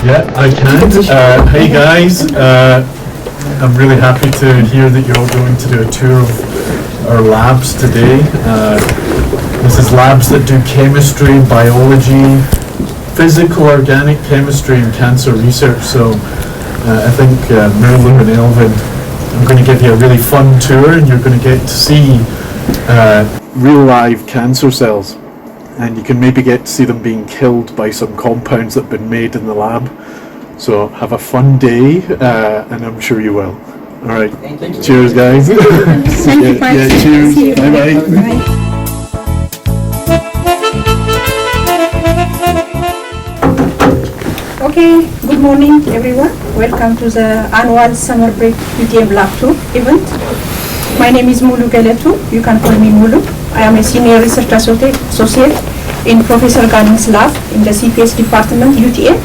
Yeah, I can. Hey guys, I'm really happy to hear that you're all going to do a tour of our labs today. This is labs that do chemistry, biology, physical organic chemistry and cancer research. So I think Mulu and Elvin, I'm going to give you a really fun tour and you're going to get to see real live cancer cells. And you can maybe get to see them being killed by some compounds that have been made in the lab. So have a fun day, and I'm sure you will. All right. Thank you. Cheers, guys. Thank you. Cheers. Bye-bye. Okay, good morning, everyone. Welcome to the annual Summer Break UTM Lab 2 event. My name is Mulu Galetu. You can call me Mulu. I am a senior research associate in Professor Ganning's lab in the CPS department, UTM.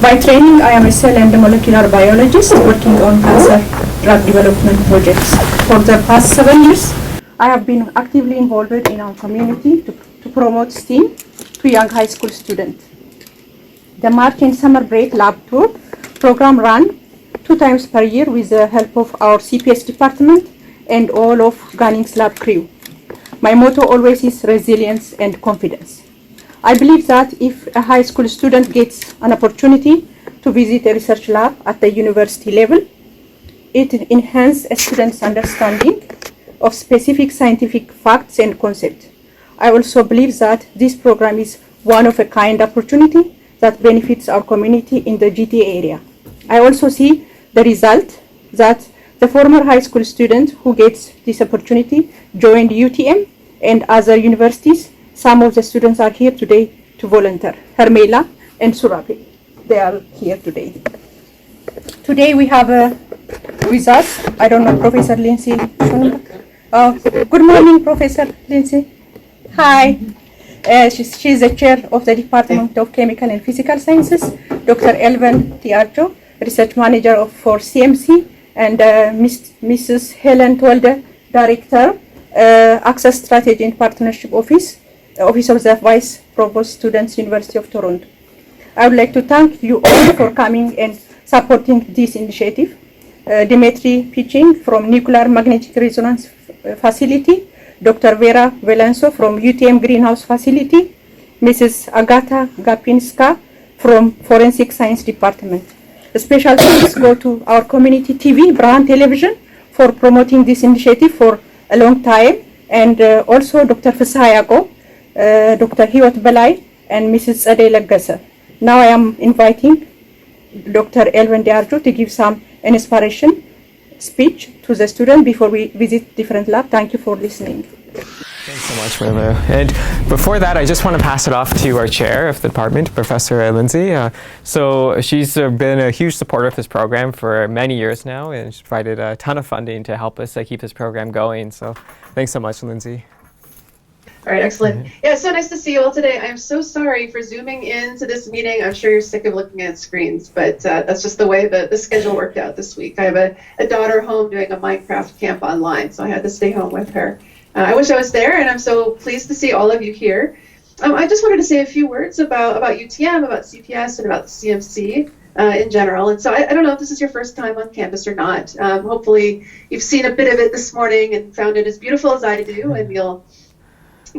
By training, I am a cell and molecular biologist working on cancer drug development projects. For the past 7 years, I have been actively involved in our community to promote STEAM to young high school students. The March and Summer Break Lab Tour program ran 2 times per year with the help of our CPS department and all of Ganning's lab crew. My motto always is resilience and confidence. I believe that if a high school student gets an opportunity to visit a research lab at the university level, it enhances a student's understanding of specific scientific facts and concepts. I also believe that this program is one of a kind opportunity that benefits our community in the GTA area. I also see the result that the former high school student who gets this opportunity joined UTM and other universities. Some of the students are here today to volunteer. Hermela and Surapi, they are here today. Today we have with us, I don't know, Professor Lindsay. Good morning, Professor Lindsay. Hi. She's the chair of the Department of Chemical and Physical Sciences. Dr. Berhan Ethiopian, research manager for CMC, and Mrs. Helen Twelder, director, Access Strategy and Partnership Office of the Vice Provost Students, University of Toronto. I would like to thank you all for coming and supporting this initiative. Dimitri Piching from Nuclear Magnetic Resonance Facility, Dr. Vera Velenso from UTM Greenhouse Facility, Mrs. Agata Gapinska from Forensic Science Department. A special thanks go to our community TV, Berhan Television, for promoting this initiative for a long time, and also Dr. Fasahayago, Dr. Hiwat Balai, and Mrs. Adela Gasa. Now I am inviting Dr. Elvin Diarjo to give some inspiration speech to the student before we visit different lab. Thank you for listening. Thanks so much, Mulu. And before that, I just want to pass it off to our chair of the department, Professor Lindsay. So she's been a huge supporter of this program for many years now, and she's provided a ton of funding to help us keep this program going. So thanks so much, Lindsay. All right, excellent. Yeah, so nice to see you all today. I'm so sorry for zooming into this meeting. I'm sure you're sick of looking at screens, but that's just the way the schedule worked out this week. I have a daughter home doing a Minecraft camp online, so I had to stay home with her. I wish I was there, and I'm so pleased to see all of you here. I just wanted to say a few words about UTM, about CPS, and about the CMC in general. And so I don't know if this is your first time on campus or not. Hopefully you've seen a bit of it this morning and found it as beautiful as I do, and you'll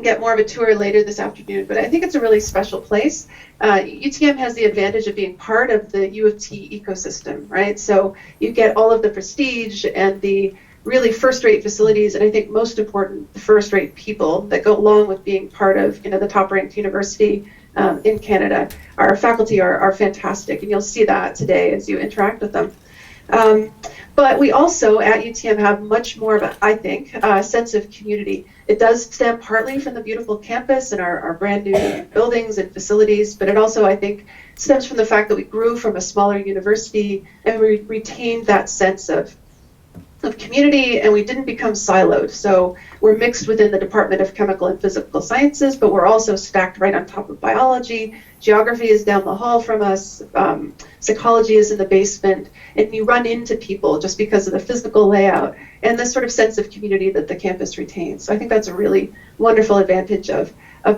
get more of a tour later this afternoon. But I think it's a really special place. UTM has the advantage of being part of the U of T ecosystem, right? So you get all of the prestige and the really first-rate facilities, and I think most important, the first-rate people that go along with being part of, the top-ranked university in Canada. Our faculty are fantastic, and you'll see that today as you interact with them. But we also at UTM have much more of I think, a sense of community. It does stem partly from the beautiful campus and our brand new buildings and facilities, but it also, I think, stems from the fact that we grew from a smaller university and we retained that sense of community, and we didn't become siloed. So we're mixed within the Department of Chemical and Physical Sciences, but we're also stacked right on top of biology. Geography is down the hall from us. Psychology is in the basement, and you run into people just because of the physical layout and the sort of sense of community that the campus retains. So I think that's a really wonderful advantage of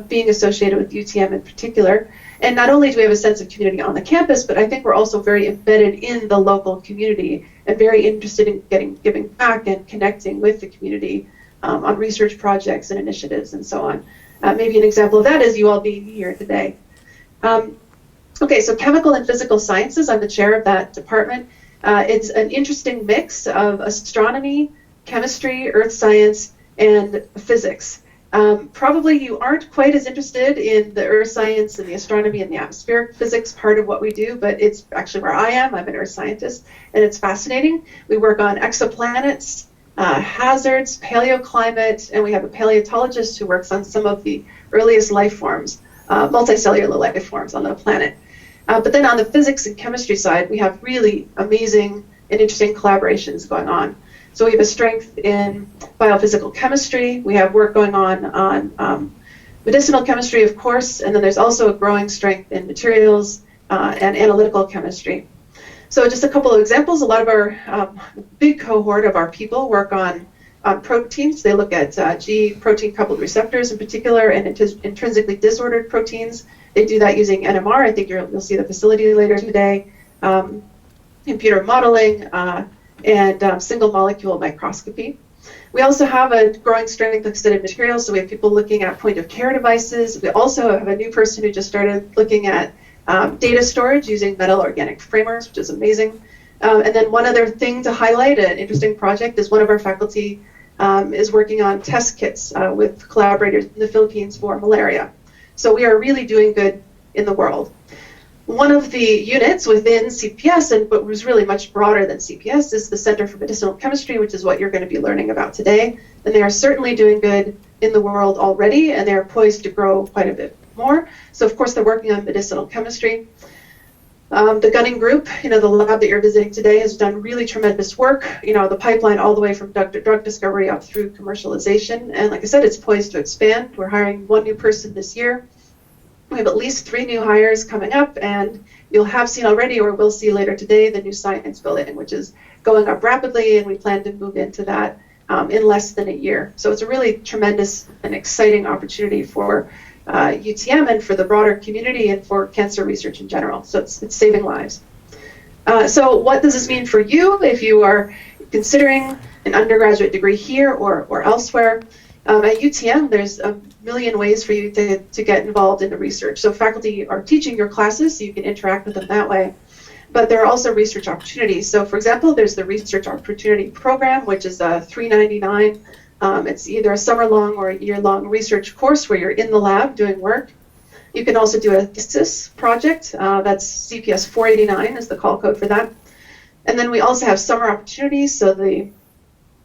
being associated with UTM in particular. And not only do we have a sense of community on the campus, but I think we're also very embedded in the local community and very interested in giving back and connecting with the community on research projects and initiatives and so on. Maybe an example of that is you all being here today. Okay, so chemical and physical sciences, I'm the chair of that department. It's an interesting mix of astronomy, chemistry, earth science, and physics. Probably you aren't quite as interested in the earth science and the astronomy and the atmospheric physics part of what we do, but it's actually where I am. I'm an earth scientist, and it's fascinating. We work on exoplanets, hazards, paleoclimate, and we have a paleontologist who works on some of the earliest life forms, multicellular life forms on the planet. But then on the physics and chemistry side, we have really amazing and interesting collaborations going on. So we have a strength in biophysical chemistry. We have work going on medicinal chemistry, of course, and then there's also a growing strength in materials and analytical chemistry. So just a couple of examples. A lot of our big cohort of our people work on proteins. They look at G protein-coupled receptors in particular and intrinsically disordered proteins. They do that using NMR. I think you'll see the facility later today. Computer modeling, and single molecule microscopy. We also have a growing strength of extended materials, so we have people looking at point of care devices. We also have a new person who just started looking at data storage using metal organic framers, which is amazing. And then one other thing to highlight, an interesting project, is one of our faculty is working on test kits with collaborators in the Philippines for malaria. So we are really doing good in the world. One of the units within CPS, but was really much broader than CPS, is the Center for Medicinal Chemistry, which is what you're going to be learning about today. And they are certainly doing good in the world already, and they are poised to grow quite a bit more. So of course they're working on medicinal chemistry. The Gunning Group, the lab that you're visiting today, has done really tremendous work. The pipeline all the way from drug discovery up through commercialization. And like I said, it's poised to expand. We're hiring one new person this year. We have at least 3 new hires coming up, and you'll have seen already, or will see later today, the new science building, which is going up rapidly, and we plan to move into that in less than a year. So it's a really tremendous and exciting opportunity for UTM and for the broader community and for cancer research in general. So it's saving lives. So what does this mean for you if you are considering an undergraduate degree here or elsewhere? At UTM, there's a million ways for you to get involved in the research. So faculty are teaching your classes, so you can interact with them that way. But there are also research opportunities. So for example, there's the Research Opportunity Program, which is $3.99. It's either a summer-long or a year-long research course where you're in the lab doing work. You can also do a thesis project. That's CPS 489 is the call code for that. And then we also have summer opportunities. So the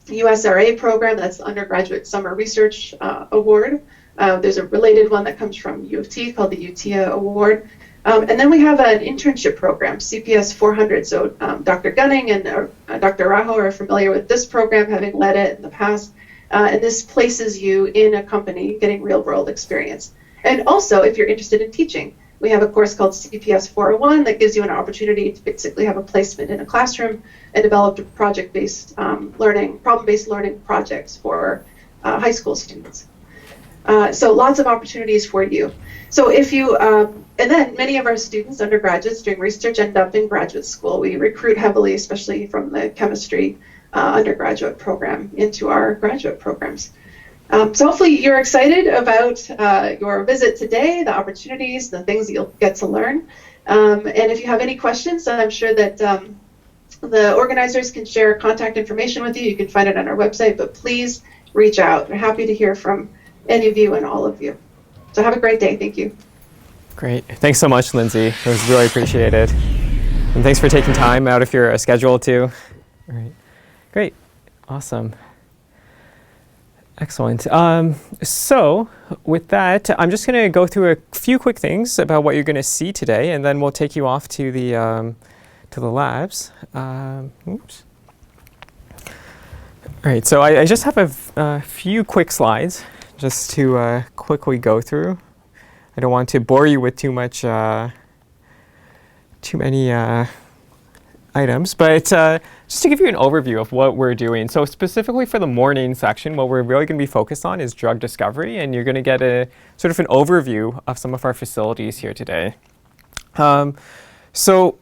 USRA program, that's the Undergraduate Summer Research Award. There's a related one that comes from U of T called the UTIA Award. And then we have an internship program, CPS 400. So Dr. Gunning and Dr. Rajo are familiar with this program, having led it in the past. And this places you in a company getting real-world experience. And also, if you're interested in teaching, we have a course called CPS 401 that gives you an opportunity to basically have a placement in a classroom and develop project-based learning, problem-based learning projects for high school students. So lots of opportunities for you. So if you, and then many of our students, undergraduates doing research, end up in graduate school. We recruit heavily, especially from the chemistry undergraduate program into our graduate programs. So hopefully you're excited about your visit today, the opportunities, the things that you'll get to learn. And if you have any questions, I'm sure that the organizers can share contact information with you. You can find it on our website, but please reach out. We're happy to hear from any of you and all of you. So have a great day. Thank you. Great. Thanks so much, Lindsay. It was really appreciated. And thanks for taking time out of your schedule too. All right. Great. Awesome. Excellent. So with that, I'm just going to go through a few quick things about what you're going to see today, and then we'll take you off to the labs. Oops. All right. So I just have a few quick slides just to quickly go through. I don't want to bore you with too many items, but just to give you an overview of what we're doing. So specifically for the morning section, what we're really going to be focused on is drug discovery, and you're going to get a sort of an overview of some of our facilities here today. So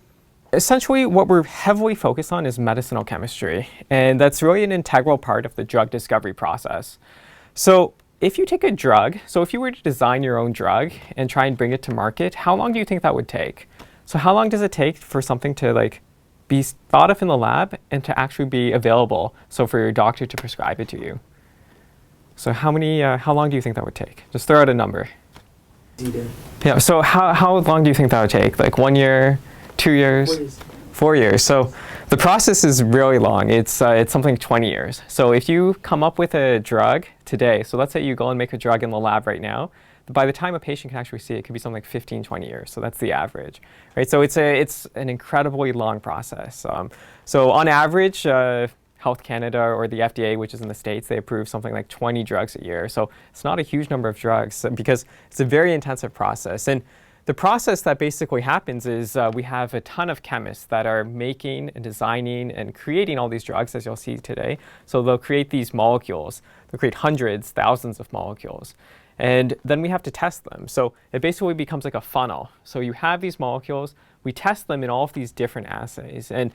essentially what we're heavily focused on is medicinal chemistry, and that's really an integral part of the drug discovery process. So if you take a drug, so if you were to design your own drug and try and bring it to market, how long do you think that would take? So how long does it take for something to like be thought of in the lab and to actually be available, so for your doctor to prescribe it to you? So how long do you think that would take? Just throw out a number. Yeah, so how long do you think that would take? Like 1 year, 2 years? 4 years. 4 years. So the process is really long. It's something like 20 years. So if you come up with a drug today, so let's say you go and make a drug in the lab right now, by the time a patient can actually see it, it could be something like 15, 20 years. So that's the average, right? So it's an incredibly long process. So on average, Health Canada or the FDA, which is in the States, they approve something like 20 drugs a year. So it's not a huge number of drugs because it's a very intensive process. And the process that basically happens is we have a ton of chemists that are making and designing and creating all these drugs, as you'll see today. So they'll create these molecules. They'll create hundreds, thousands of molecules. And then we have to test them. So it basically becomes like a funnel. So you have these molecules, we test them in all of these different assays. And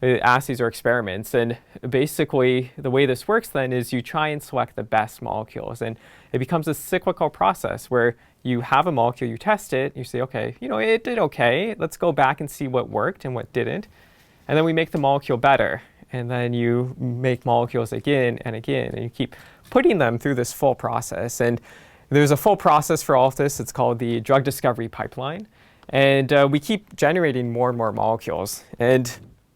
assays or experiments, and basically the way this works then is you try and select the best molecules, and it becomes a cyclical process where you have a molecule, you test it, you say, okay, you know, it did okay, let's go back and see what worked and what didn't, and then we make the molecule better, and then you make molecules again and again, and you keep putting them through this full process. And there's a full process for all of this. It's called the drug discovery pipeline, and we keep generating more and more molecules. And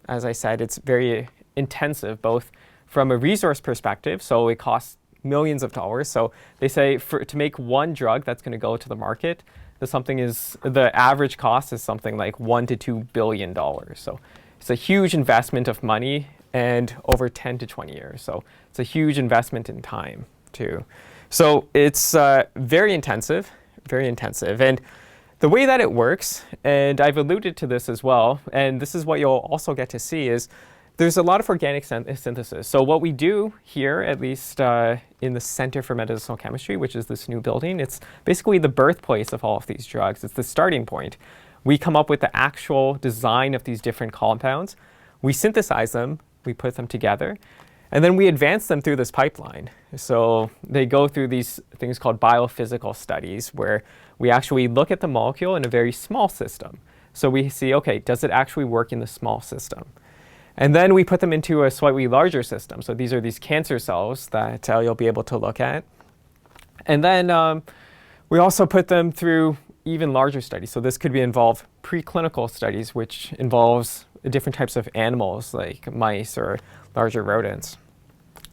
as I said, it's very intensive, both from a resource perspective, so it costs millions of dollars. So they say to make one drug that's going to go to the market, the average cost is something like $1 to $2 billion. So it's a huge investment of money and over 10 to 20 years. So it's a huge investment in time too. So it's very intensive, very intensive. And the way that it works, and I've alluded to this as well, and this is what you'll also get to see, is there's a lot of organic synthesis. So what we do here, at least in the Center for Medicinal Chemistry, which is this new building, it's basically the birthplace of all of these drugs. It's the starting point. We come up with the actual design of these different compounds. We synthesize them, we put them together, and then we advance them through this pipeline. So they go through these things called biophysical studies, where we actually look at the molecule in a very small system. So we see, okay, does it actually work in the small system? And then we put them into a slightly larger system. So these are these cancer cells that you'll be able to look at. And then we also put them through even larger studies. So this could involve preclinical studies, which involves different types of animals like mice or larger rodents.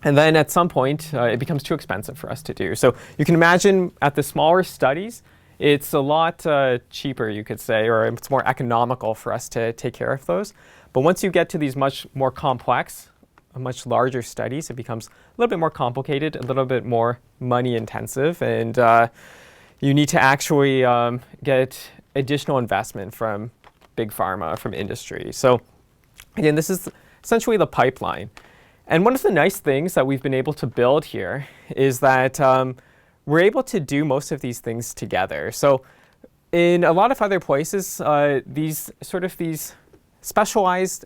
And then at some point, it becomes too expensive for us to do. So you can imagine at the smaller studies, it's a lot cheaper, you could say, or it's more economical for us to take care of those. But once you get to these much more complex, much larger studies, it becomes a little bit more complicated, a little bit more money intensive, and you need to actually get additional investment from big pharma, from industry. So again, this is essentially the pipeline. And one of the nice things that we've been able to build here is that we're able to do most of these things together. So in a lot of other places, these specialized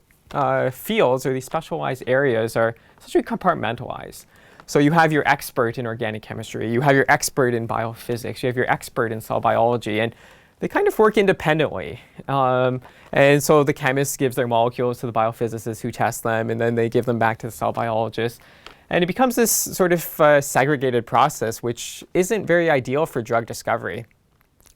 fields or these specialized areas are essentially compartmentalized. So you have your expert in organic chemistry, you have your expert in biophysics, you have your expert in cell biology, and they kind of work independently. And so the chemist gives their molecules to the biophysicists who test them, and then they give them back to the cell biologists. And it becomes this sort of segregated process, which isn't very ideal for drug discovery.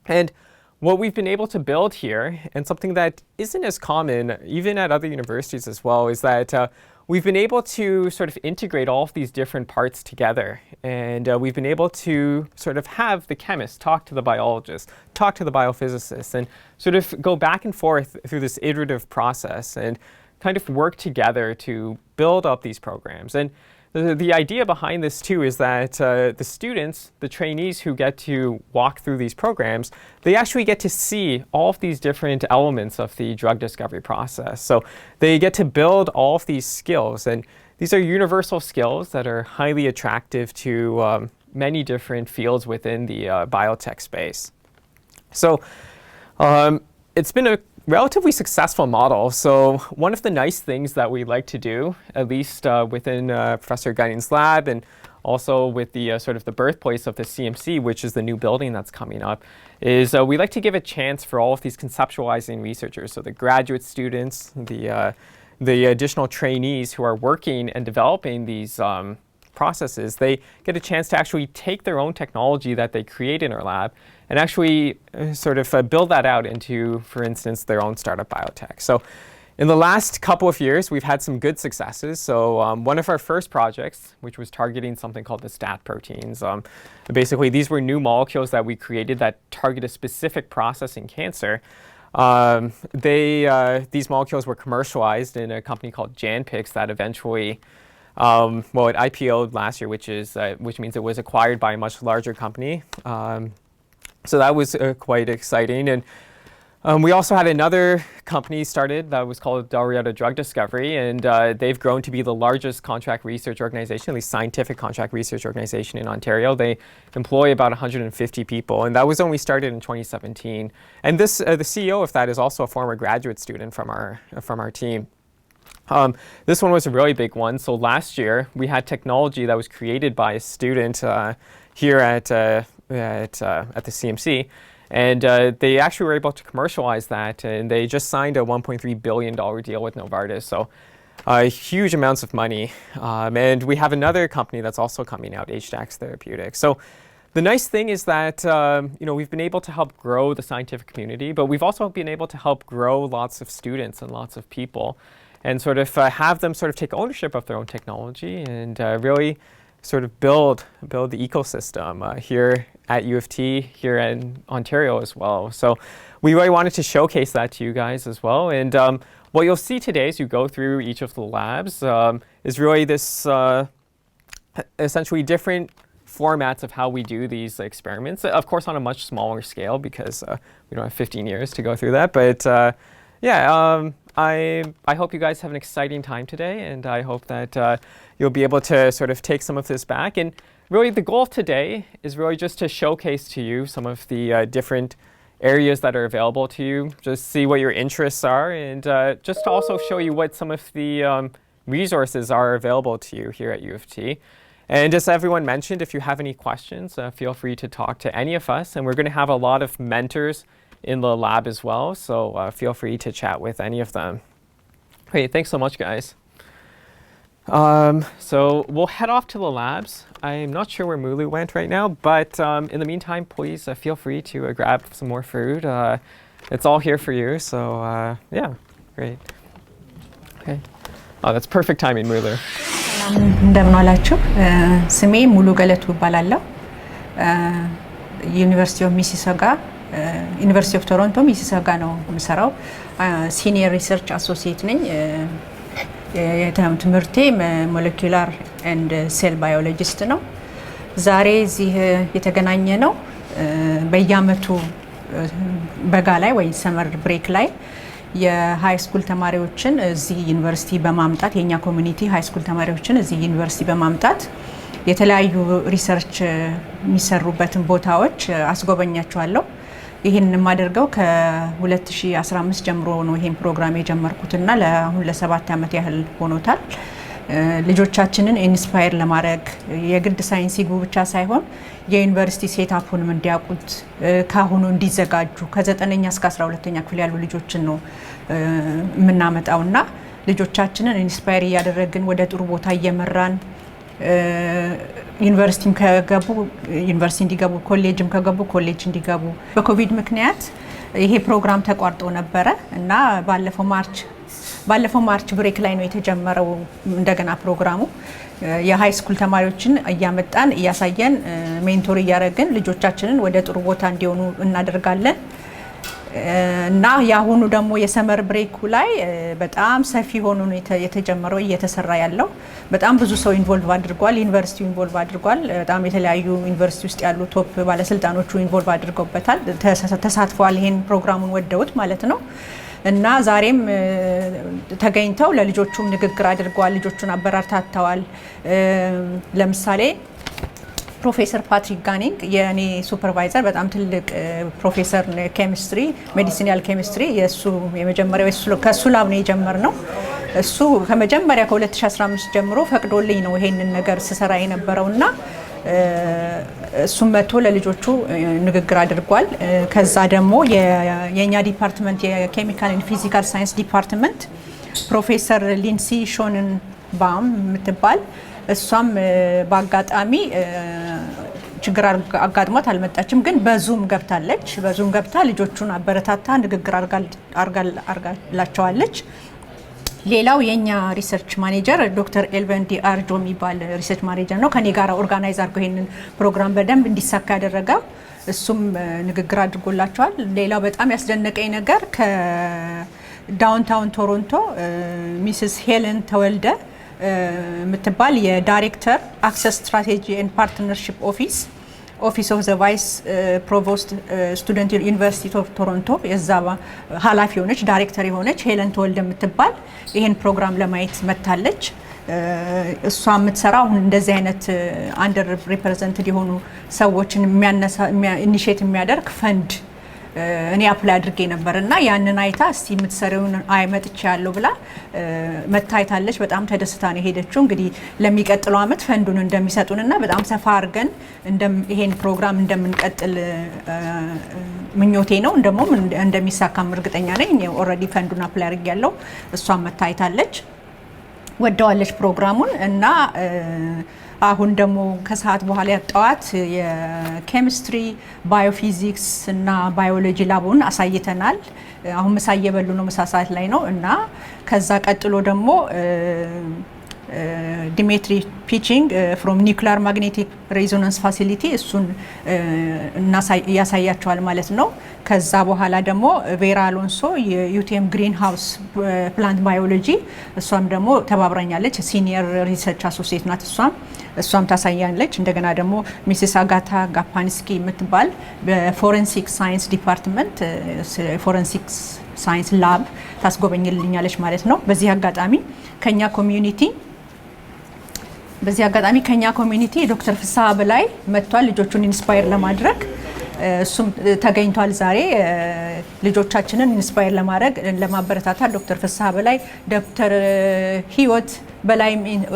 And what we've been able to build here, and something that isn't as common, even at other universities as well, is that we've been able to sort of integrate all of these different parts together. And we've been able to sort of have the chemists talk to the biologists, talk to the biophysicists, and sort of go back and forth through this iterative process. And kind of work together to build up these programs. And the idea behind this too is that the students, the trainees who get to walk through these programs, they actually get to see all of these different elements of the drug discovery process. So they get to build all of these skills, and these are universal skills that are highly attractive to many different fields within the biotech space. So it's been a relatively successful model. So one of the nice things that we like to do, at least within Professor Gunning's lab and also with the sort of the birthplace of the CMC, which is the new building that's coming up, is we like to give a chance for all of these conceptualizing researchers, so the graduate students, the additional trainees who are working and developing these processes, they get a chance to actually take their own technology that they create in our lab and actually sort of build that out into, for instance, their own startup biotech. So in the last couple of years, we've had some good successes. So one of our first projects, which was targeting something called the STAT proteins, basically these were new molecules that we created that target a specific process in cancer. These molecules were commercialized in a company called Janpix that eventually it IPO'd last year, which means it was acquired by a much larger company. So that was quite exciting. And we also had another company started that was called Dalrieta Drug Discovery, and they've grown to be the largest contract research organization, at least scientific contract research organization in Ontario. They employ about 150 people, and that was only started in 2017. And this, the CEO of that is also a former graduate student from our team. This one was a really big one. So last year we had technology that was created by a student here at the CMC, and they actually were able to commercialize that, and they just signed a $1.3 billion deal with Novartis. So huge amounts of money. And we have another company that's also coming out, HDAX Therapeutics. So the nice thing is that we've been able to help grow the scientific community, but we've also been able to help grow lots of students and lots of people, and sort of have them sort of take ownership of their own technology and really sort of build the ecosystem here at U of T, here in Ontario as well. So we really wanted to showcase that to you guys as well. And what you'll see today as you go through each of the labs is really this essentially different formats of how we do these experiments. Of course, on a much smaller scale because we don't have 15 years to go through that. But I hope you guys have an exciting time today, and I hope that you'll be able to sort of take some of this back. And really the goal of today is really just to showcase to you some of the different areas that are available to you, just see what your interests are, and just to also show you what some of the resources are available to you here at U of T. And as everyone mentioned, if you have any questions, feel free to talk to any of us, and we're going to have a lot of mentors in the lab as well, so feel free to chat with any of them. Great, thanks so much, guys. So we'll head off to the labs. I'm not sure where Mulu went right now, but in the meantime, please feel free to grab some more food. It's all here for you, so yeah, great. Okay. Oh, that's perfect timing, Mulu. እንደምን ዋላችሁ ስሜ ሙሉ ገለቱ እባላለሁ ዩኒቨርሲቲ ኦፍ ሚሲሳጋ ዩኒቨርሲቲ ኦፍ ቶሮንቶ ሚሲሳጋ ነው የምሰራው ሲኒየር ሪሰርች አሶሲኤት ነኝ ትምህርቴ ሞለኪውላር ኤንድ ሴል ባዮሎጂስት ነው ዛሬ እዚህ የተገናኘ ነው በየአመቱ በጋ ላይ ወይ ሰመር ብሬክ ላይ የሃይ ስኩል ተማሪዎችን እዚህ ዩኒቨርሲቲ በማምጣት የኛ ኮሚኒቲ ሃይ ስኩል ተማሪዎችን እዚህ ዩኒቨርሲቲ በማምጣት የተለያዩ ሪሰርች የሚሰሩበትን ቦታዎች አስጎበኛቸዋለሁ ይሄን ማደርገው ከ2015 ጀምሮ ነው ይሄን ፕሮግራም የጀመርኩትና ለአሁን ለ7 አመት ያህል ሆኖታል ልጆቻችንን ኢንስፓየር ለማድረግ የግድ ሳይንስ ይግቡ ብቻ ሳይሆን የዩኒቨርሲቲ ሴትአፑንም እንዲያውቁት ካሁኑ እንዲዘጋጁ ከ9ኛ እስከ 12ኛ ክፍል ያሉ ልጆችን ነው ምናመጣውና ልጆቻችንን ኢንስፓየር ያደረግን ወደ ጥሩ ቦታ እየመራን ዩኒቨርሲቲም ከገቡ ዩኒቨርሲቲ እንዲገቡ ኮሌጅም ከገቡ ኮሌጅ እንዲገቡ በኮቪድ ምክንያት ይሄ ፕሮግራም ተቋርጦ ነበር እና ባለፈው ማርች ብሬክ ላይ ነው የተጀመረው እንደገና ፕሮግራሙ የሃይ ስኩል ተማሪዎችን እያመጣን እያሳየን ሜንቶር እያደረግን ልጆቻችንን ወደ ጥሩ ቦታ እንዲሆኑ እናደርጋለን እና ያሁኑ ደግሞ የሰመር ብሬኩ ላይ በጣም ሰፊ ሆኖ ነው የተጀመረው እየተሰራ ያለው በጣም ብዙ ሰው ኢንቮልቭ አድርጓል ዩኒቨርሲቲው ኢንቮልቭ አድርጓል በጣም የተለያዩ ዩኒቨርሲቲ ውስጥ ያሉ ቶፕ ባለስልጣኖቹ ኢንቮልቭ አድርገውበታል ተሳትፈዋል ይሄን ፕሮግራሙን ወደውት ማለት ነው እና ዛሬም ተገኝተው ለልጆቹም ንግግር አድርገዋል ልጆቹን አበራርታተዋል ለምሳሌ ፕሮፌሰር ፓትሪክ ጋኒንግ የኔ ሱፐርቫይዘር በጣም ትልቅ ፕሮፌሰር ኬሚስትሪ ሜዲሲናል ኬሚስትሪ የሱ የመጀመሪያው ከሱ ላብ ነው የጀመርነው እሱ ከመጀመሪያ ከ2015 ጀምሮ ፈቅዶልኝ ነው ይሄንን ነገር ስሰራ የነበረውና እሱም መጥቶ ለልጆቹ ንግግር አድርጓል ከዛ ደግሞ የኛ ዲፓርትመንት የኬሚካል ኤንድ ፊዚካል ሳይንስ ዲፓርትመንት ፕሮፌሰር ሊንሲ ሾንን ባም ምትባል እሷም በአጋጣሚ ችግር አጋጥሟት አልመጣችም ግን በዙም ገብታለች በዙም ገብታ ልጆቹን አበረታታ ንግግር አርጋላቸዋለች ሌላው የኛ ሪሰርች ማኔጀር ዶክተር ኤልቨንዲ አርጆ የሚባል ሪሰርች ማኔጀር ነው ከኔ ጋር ኦርጋናይዝ አድርጎ ይሄንን ፕሮግራም በደንብ እንዲሳካ ያደረገው እሱም ንግግር አድርጎላቸዋል ሌላው በጣም ያስደነቀኝ ነገር ከዳውንታውን ቶሮንቶ ሚስስ ሄለን ተወልደ ምትባል የዳይሬክተር አክሰስ ስትራቴጂ ኤንድ ፓርትነርሺፕ ኦፊስ ኦፍ ዘ ቫይስ ፕሮቮስት ስቱደንት ዩኒቨርሲቲ ኦፍ ቶሮንቶ የዛባ ኃላፊ ሆነች ዳይሬክተር የሆነች ሄለን ተወልደ ምትባል ይሄን ፕሮግራም ለማየት መታለች እሷ የምትሰራው እንደዚህ አይነት አንደር ሪፕሬዘንትድ የሆኑ ሰዎችን ኢኒሼት የሚያደርግ ፈንድ እኔ አፕላይ አድርጌ ነበርና ያንን አይታ እስቲ የምትሰሪውን አይመጥቻ ያለው ብላ መታይታለች በጣም ተደስታ ነው ሄደችው እንግዲህ ለሚቀጥለው አመት ፈንዱን እንደሚሰጡንና በጣም ሰፋ አድርገን ይሄን ፕሮግራም እንደምንቀጥል ምኞቴ ነው እንደሚሳካም እርግጠኛ ነኝ ኦሬዲ ፈንዱን አፕላይ አድርጌያለሁ እሷም መታይታለች ወደዋለች ፕሮግራሙን እና አሁን ደግሞ ከሰዓት በኋላ ያጣዋት የኬሚስትሪ ባዮፊዚክስ እና ባዮሎጂ ላቡን አሳይተናል አሁን ምሳ እየበሉ ነው ምሳ ሰዓት ላይ ነው እና ከዛ ቀጥሎ ደግሞ ዲሜትሪ ፒቺንግ ፍሮም ኒውክሊየር ማግኔቲክ ሬዞናንስ ፋሲሊቲ እሱን ያሳያቸዋል ማለት ነው ከዛ በኋላ ደግሞ ቬራ አሎንሶ የዩቲኤም ግሪን ሃውስ ፕላንት ባዮሎጂ እሷም ደግሞ ተባብራኛለች ሲኒየር ሪሰርች አሶሲየት ናት እሷም ታሳያለች እንደገና ደግሞ ሚስስ አጋታ ጋፓንስኪ የምትባል በፎረንሲክ ሳይንስ ዲፓርትመንት ፎረንሲክ ሳይንስ ላብ ታስጎበኝልኛለች ማለት ነው በዚህ አጋጣሚ ከኛ ኮሚኒቲ ዶክተር ፍስሐ በላይ መጥቷል ልጆቹን ኢንስፓየር ለማድረግ እሱም ተገኝቷል ዛሬ ልጆቻችንን ኢንስፓየር ለማድረግ ለማበረታታት ዶክተር ፍስሐ በላይ ዶክተር ህይወት በላይ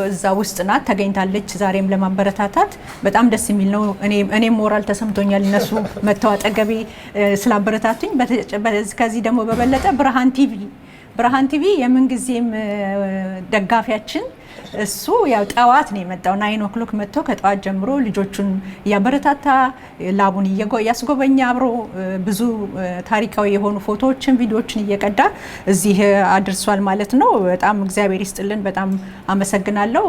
እዛ ውስጥ ናት ተገኝታለች ዛሬም ለማበረታታት በጣም ደስ የሚል ነው እኔ ሞራል ተሰምቶኛል እነሱ መተው አጠገቤ ስላበረታቱኝ ከዚህ ደግሞ በበለጠ ብርሃን ቲቪ የምን ጊዜም ደጋፊያችን እሱ ያው ጣዋት ነው የመጣው 9 o'clock መጥቶ ከጣዋት ጀምሮ ልጆቹን ያበረታታ ላቡን ያስጎበኛ አብሮ ብዙ ታሪካዊ የሆኑ ፎቶዎችን ቪዲዮዎችን እየቀዳ እዚህ አድርሷል ማለት ነው በጣም እግዚአብሔር ይስጥልን በጣም አመሰግናለሁ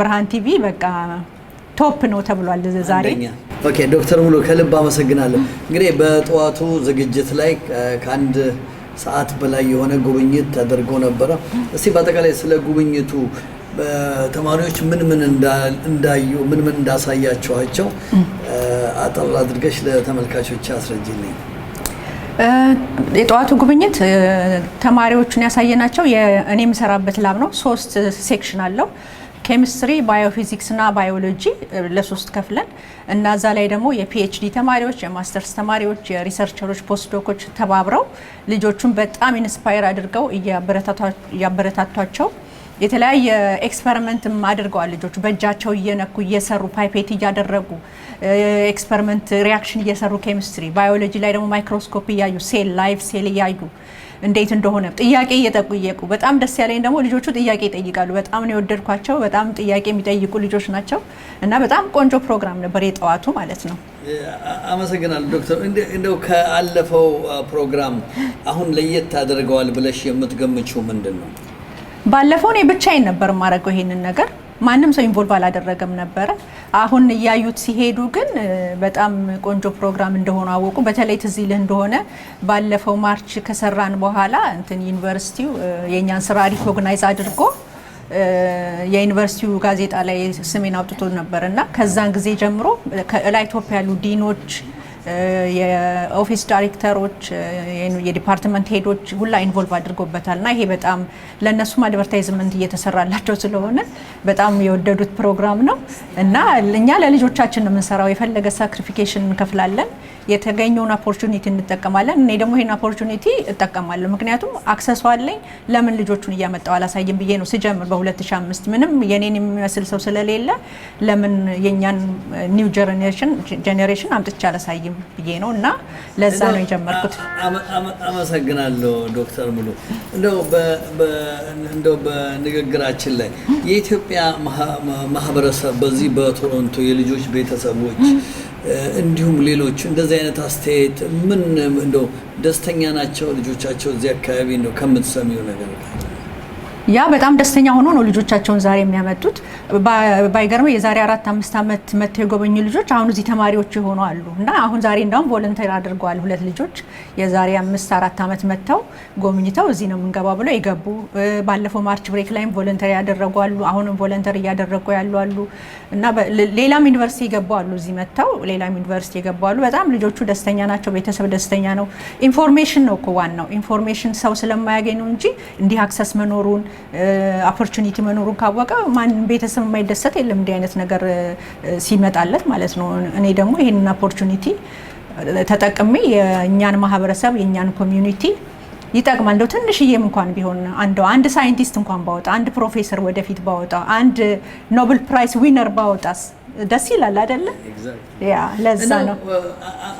ብርሃን ቲቪ በቃ ቶፕ ነው ተብሏል ዛሬ ኦኬ ዶክተር ሙሉ ከልብ አመሰግናለሁ እንግዲህ በጧቱ ዝግጅት ላይ ከአንድ ሰዓት በላይ የሆነ ጉብኝት ተደርጎ ነበር እስቲ በአጠቃላይ ስለ ጉብኝቱ ተማሪዎች ምን እንዳዩ ምን እንዳሳያቸዋቸው አጠር አድርገሽ ለተመልካቾች አስረጅልኝ የጧቱ ጉብኝት ተማሪዎቹን ያሳየናቸው እኔ የምሰራበት ላብ ነው 3 ሴክሽን አለው ኬሚስትሪ ባዮፊዚክስ እና ባዮሎጂ ለሶስት ከፍለን እና እዛ ላይ ደግሞ የፒኤችዲ ተማሪዎች የማስተርስ ተማሪዎች የሪሰርቸሮች ፖስትዶኮች ተባብረው ልጆቹን በጣም ኢንስፓየር አድርገው ያበረታቷቸው የተለያየ ኤክስፐሪመንት አድርገዋል ልጆቹ በእጃቸው እየነኩ እየሰሩ ፓይፔት እያደረጉ ኤክስፐሪመንት ሪአክሽን እየሰሩ ኬሚስትሪ ባዮሎጂ ላይ ደግሞ ማይክሮስኮፕ እያዩ ሴል ላይቭ ሴል እያዩ እንዴት እንደሆነ ጥያቄ እየጠየቁ በጣም ደስ ያለኝ ደግሞ ልጆቹ ጥያቄ ይጠይቃሉ በጣም ነው የወደድኳቸው በጣም ጥያቄ የሚጠይቁ ልጆች ናቸው እና በጣም ቆንጆ ፕሮግራም ነበር የጠዋቱ ማለት ነው አመሰግናለሁ ዶክተር እንደው ከአለፈው ፕሮግራም አሁን ለየት ታደርገዋል ብለሽ የምትገምጪው ምንድነው ባለፈው እኔ ብቻዬን ነበር ማረገው ይሄንን ነገር ማንም ሰው ኢንቮልቭ አላደረገም ነበረ። አሁን እያዩት ሲሄዱ ግን በጣም ቆንጆ ፕሮግራም እንደሆነ አወቁ። በተለይ ትዝ ይልህ እንደሆነ ባለፈው ማርች ከሰራን በኋላ እንትን ዩኒቨርሲቲው የኛን ስራ ሪኮግናይዝ አድርጎ የዩኒቨርሲቲው ጋዜጣ ላይ ስሜን አውጥቶ ነበርና ከዛን ጊዜ ጀምሮ ከላይ ኢትዮጵያ ያሉ ዲኖች የኦፊስ ዳይሬክተሮች የዲፓርትመንት ሄዶች ሁላ ኢንቮልቭ አድርጎበታልና ይሄ በጣም ለነሱም አድቨርታይዝመንት እየተሰራላቸው ስለሆነ በጣም የወደዱት ፕሮግራም ነው እና እኛ ለልጆቻችን ነው የምንሰራው። የፈለገ ሳክሪፊኬሽን እንከፍላለን፣ የተገኘውን ኦፖርቹኒቲ እንጠቀማለን። እኔ ደግሞ ይሄን ኦፖርቹኒቲ እጠቀማለሁ፣ ምክንያቱም አክሰሱ አለኝ። ለምን ልጆቹን እያመጣው አላሳይም ብዬ ነው ስጀምር በ2005 ምንም የኔን የሚመስል ሰው ስለሌለ ለምን የኛን ኒው ጀነሬሽን አምጥቼ አላሳይም ብዬ ነው እና ለዛ ነው የጀመርኩት። አመሰግናለሁ ዶክተር ሙሉ። እንደው በንግግራችን ላይ የኢትዮጵያ ማህበረሰብ በዚህ በቶሮንቶ የልጆች ቤተሰቦች እንዲሁም ሌሎች እንደዚህ አይነት አስተያየት ምን እንደው ደስተኛ ናቸው ልጆቻቸው እዚህ አካባቢ ነው ከምትሰሚው ነገር? ያ በጣም ደስተኛ ሆኖ ነው ልጆቻቸውን ዛሬ የሚያመጡት። ባይገርም የዛሬ 4-5 አመት መተው የጎበኙ ልጆች አሁን እዚህ ተማሪዎች የሆኑ አሉ እና አሁን ዛሬ እንዳውም ቮለንተሪ አድርገዋል። 2 ልጆች የዛሬ 5-4 አመት መተው ጎብኝተው እዚህ ነው የምንገባው ብለው የገቡ፣ ባለፈው ማርች ብሬክ ላይም ቮለንተሪ ያደረጉ አሉ፣ አሁንም ቮለንተሪ እያደረጉ ያሉ አሉ እና ሌላም ዩኒቨርሲቲ የገቡ አሉ፣ እዚህ መተው ሌላም ዩኒቨርሲቲ የገቡ አሉ። በጣም ልጆቹ ደስተኛ ናቸው፣ ቤተሰብ ደስተኛ ነው። ኢንፎርሜሽን ነው እኮ ዋናው። ኢንፎርሜሽን ሰው ስለማያገኝ ነው እንጂ እንዲህ አክሰስ መኖሩን ኦፖርቹኒቲ መኖሩን ካወቀ ማንም ቤተሰብ የማይደሰት የለም እንዲህ አይነት ነገር ሲመጣለት ማለት ነው። እኔ ደግሞ ይሄንን ኦፖርቹኒቲ ተጠቅሜ የእኛን ማህበረሰብ የእኛን ኮሚዩኒቲ ይጠቅማል። እንደው ትንሽዬም እንኳን ቢሆን አንድ ሳይንቲስት እንኳን ባወጣ፣ አንድ ፕሮፌሰር ወደፊት ባወጣ፣ አንድ ኖቤል ፕራይስ ዊነር ባወጣስ ደስ ይላል አይደለ? ያ ለዛ ነው።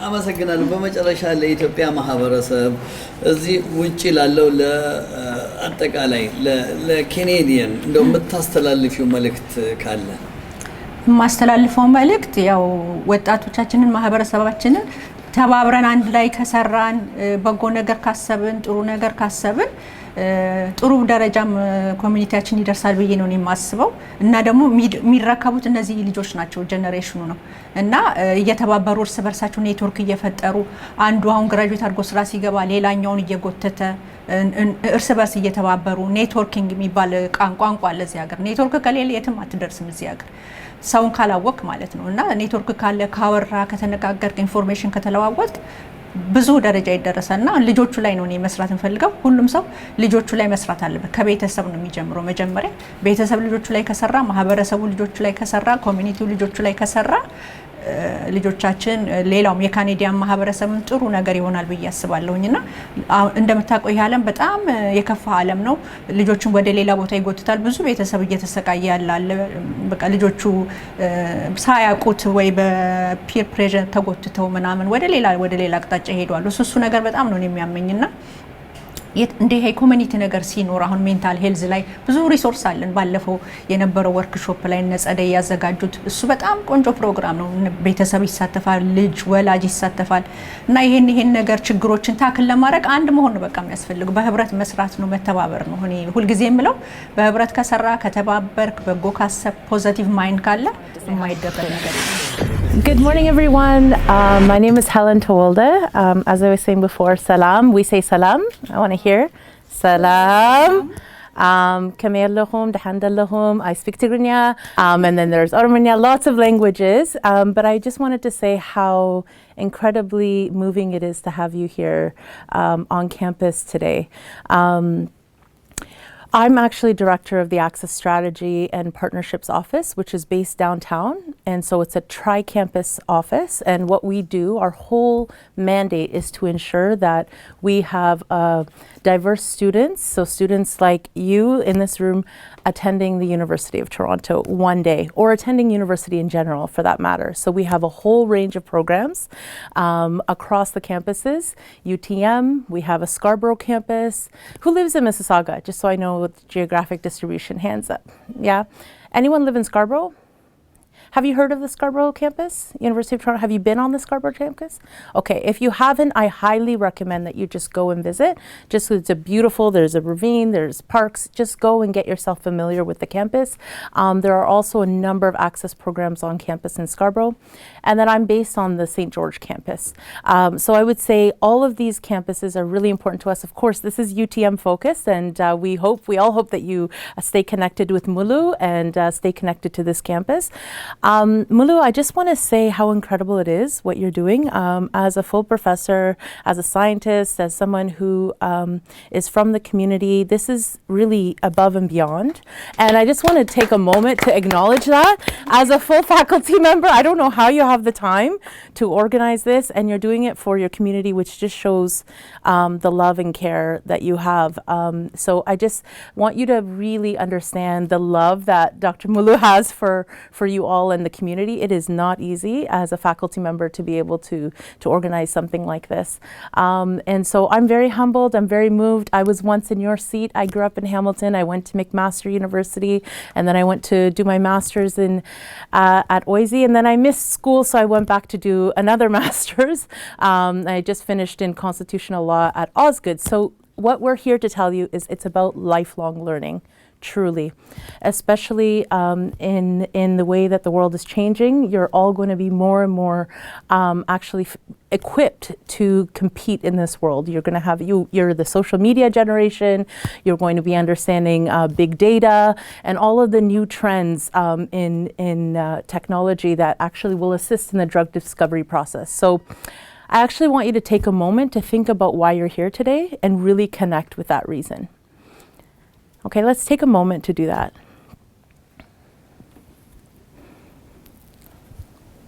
አመሰግናለሁ። በመጨረሻ ለኢትዮጵያ ማህበረሰብ እዚህ ውጪ ላለው ለአጠቃላይ ለኬኔዲያን እንደው የምታስተላልፊው መልእክት ካለ? የማስተላልፈው መልእክት ያው ወጣቶቻችንን ማህበረሰባችንን ተባብረን አንድ ላይ ከሰራን፣ በጎ ነገር ካሰብን፣ ጥሩ ነገር ካሰብን ጥሩ ደረጃም ኮሚኒቲያችን ይደርሳል ብዬ ነው የማስበው እና ደግሞ የሚረከቡት እነዚህ ልጆች ናቸው፣ ጀነሬሽኑ ነው እና እየተባበሩ እርስ በርሳቸው ኔትወርክ እየፈጠሩ አንዱ አሁን ግራጁዌት አድርጎ ስራ ሲገባ ሌላኛውን እየጎተተ እርስ በርስ እየተባበሩ ኔትወርኪንግ የሚባል ቋንቋ አለ እዚህ ሀገር። ኔትወርክ ከሌለ የትም አትደርስም እዚህ ሀገር ሰውን ካላወቅ ማለት ነው እና ኔትወርክ ካለ ካወራ፣ ከተነጋገርክ፣ ኢንፎርሜሽን ከተለዋወጥ ብዙ ደረጃ ይደረሳል እና ልጆቹ ላይ ነው እኔ መስራት እንፈልገው። ሁሉም ሰው ልጆቹ ላይ መስራት አለበት። ከቤተሰብ ነው የሚጀምረው። መጀመሪያ ቤተሰብ ልጆቹ ላይ ከሰራ፣ ማህበረሰቡ ልጆቹ ላይ ከሰራ፣ ኮሚኒቲው ልጆቹ ላይ ከሰራ ልጆቻችን ሌላውም የካኔዲያን ማህበረሰብም ጥሩ ነገር ይሆናል ብዬ አስባለሁኝ እና እንደምታውቀው ይህ ዓለም በጣም የከፋ ዓለም ነው። ልጆችን ወደ ሌላ ቦታ ይጎትታል። ብዙ ቤተሰብ እየተሰቃየ ያለ በቃ ልጆቹ ሳያውቁት ወይ በፒር ፕሬዠር ተጎትተው ምናምን ወደ ሌላ አቅጣጫ ይሄዳሉ። እሱ ነገር በጣም ነው የሚያመኝና እንደ ይሄ ኮሚኒቲ ነገር ሲኖር አሁን ሜንታል ሄልዝ ላይ ብዙ ሪሶርስ አለን። ባለፈው የነበረው ወርክሾፕ ላይ ነጸደይ ያዘጋጁት እሱ በጣም ቆንጆ ፕሮግራም ነው። ቤተሰብ ይሳተፋል፣ ልጅ ወላጅ ይሳተፋል እና ይሄን ነገር ችግሮችን ታክል ለማድረግ አንድ መሆን ነው በቃ የሚያስፈልገው። በህብረት መስራት ነው፣ መተባበር ነው። እኔ ሁልጊዜ የምለው በህብረት ከሰራ፣ ከተባበርክ፣ በጎ ካሰብ፣ ፖዚቲቭ ማይንድ ካለ የማይደረግ ነገር ነው። Good morning, everyone. My name is Helen Tawalda. As I was saying before, salam. We say salam. I want to hear salam. Kamer lahum, dahandal lahum. I speak Tigrinya. And then there's Oromanya, lots of languages. But I just wanted to say how incredibly moving it is to have you here on campus today. I'm actually director of the Access Strategy and Partnerships Office, which is based downtown. And so it's a tri-campus office. And what we do, our whole mandate is to ensure that we have diverse students. So students like you in this room attending the University of Toronto one day, or attending university in general for that matter. So we have a whole range of programs across the campuses. UTM, we have a Scarborough campus. Who lives in Mississauga? Just so I know with geographic distribution, hands up. Yeah? Anyone live in Scarborough? Have you heard of the Scarborough campus, University of Toronto? Have you been on the Scarborough campus? Okay, if you haven't, I highly recommend that you just go and visit. Just it's a beautiful, there's a ravine, there's parks. Just go and get yourself familiar with the campus. There are also a number of access programs on campus in Scarborough. And then I'm based on the St. George campus. So I would say all of these campuses are really important to us. Of course, this is UTM focused, and we all hope that you stay connected with Mulu and stay connected to this campus. Mulu, I just want to say how incredible it is what you're doing as a full professor, as a scientist, as someone who is from the community. This is really above and beyond. And I just want to take a moment to acknowledge that. As a full faculty member, I don't know how you have the time to organize this, and you're doing it for your community, which just shows the love and care that you have. So I just want you to really understand the love that Dr. Mulu has for you all in the community. It is not easy as a faculty member to be able to organize something like this. And so I'm very humbled, I'm very moved. I was once in your seat. I grew up in Hamilton. I went to McMaster University, and then I went to do my master's at OISE, and then I missed school, so I went back to do another master's. I just finished in constitutional law at Osgoode. So what we're here to tell you is it's about lifelong learning. Truly, especially in the way that the world is changing. You're all going to be more and more actually equipped to compete in this world. You're going to have, you're the social media generation, you're going to be understanding big data and all of the new trends in technology that actually will assist in the drug discovery process. So I actually want you to take a moment to think about why you're here today and really connect with that reason. Okay, let's take a moment to do that.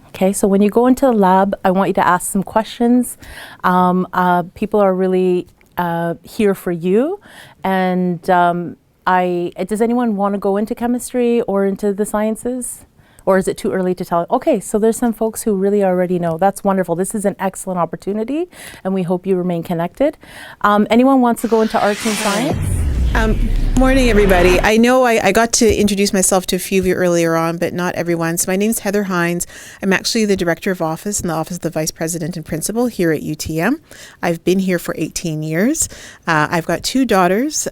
Okay, so when you go into the lab, I want you to ask some questions. People are really here for you. And does anyone want to go into chemistry or into the sciences? Or is it too early to tell? Okay, so there's some folks who really already know. That's wonderful. This is an excellent opportunity, and we hope you remain connected. Anyone wants to go into arts and science? Morning, everybody. I know I got to introduce myself to a few of you earlier on, but not everyone. So my name is Heather Hines. I'm actually the Director of Office in the Office of the Vice President and Principal here at UTM. I've been here for 18 years. I've got two daughters,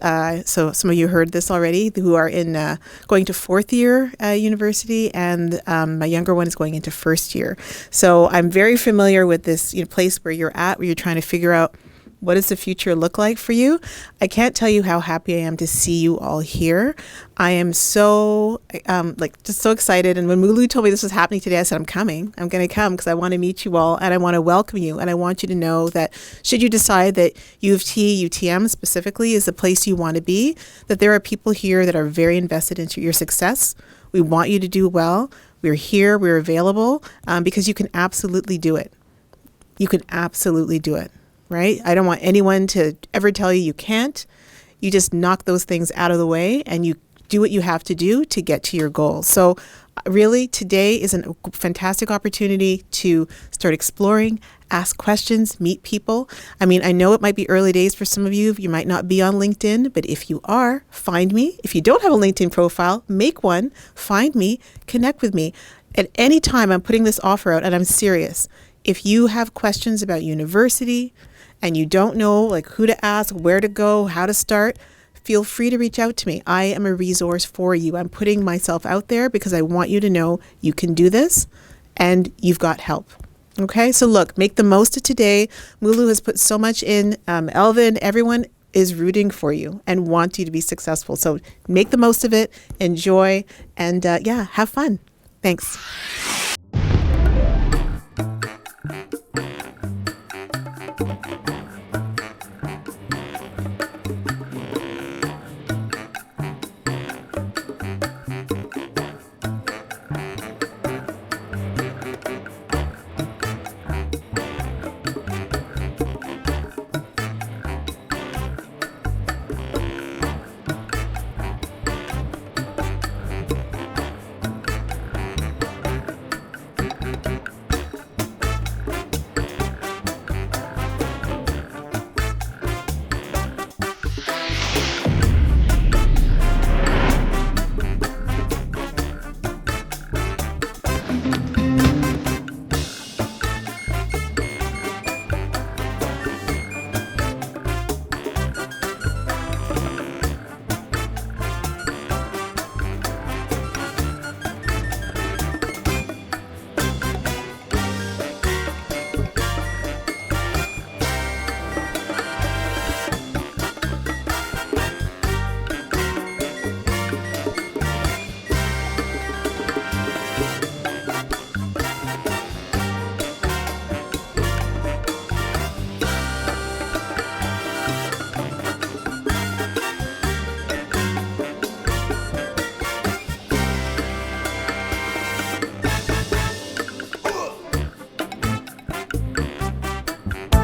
so some of you heard this already, who are in going to fourth year university, and my younger one is going into first year. So I'm very familiar with this place where you're at, where you're trying to figure out what does the future look like for you? I can't tell you how happy I am to see you all here. I am so, just so excited. And when Mulu told me this was happening today, I said, I'm coming. I'm going to come because I want to meet you all and I want to welcome you. And I want you to know that should you decide that U of T, UTM specifically is the place you want to be, that there are people here that are very invested into your success. We want you to do well. We're here. We're available because you can absolutely do it. You can absolutely do it. Right? I don't want anyone to ever tell you you can't. You just knock those things out of the way and you do what you have to do to get to your goals. So really today is a fantastic opportunity to start exploring, ask questions, meet people. I mean, I know it might be early days for some of you. You might not be on LinkedIn, but if you are, find me. If you don't have a LinkedIn profile, make one, find me, connect with me. At any time, I'm putting this offer out and I'm serious. If you have questions about university, and you don't know who to ask, where to go, how to start, feel free to reach out to me. I am a resource for you. I'm putting myself out there because I want you to know you can do this and you've got help. Okay, so look, make the most of today. Mulu has put so much in. Elvin, everyone is rooting for you and wants you to be successful. So make the most of it, enjoy, and have fun. Thanks.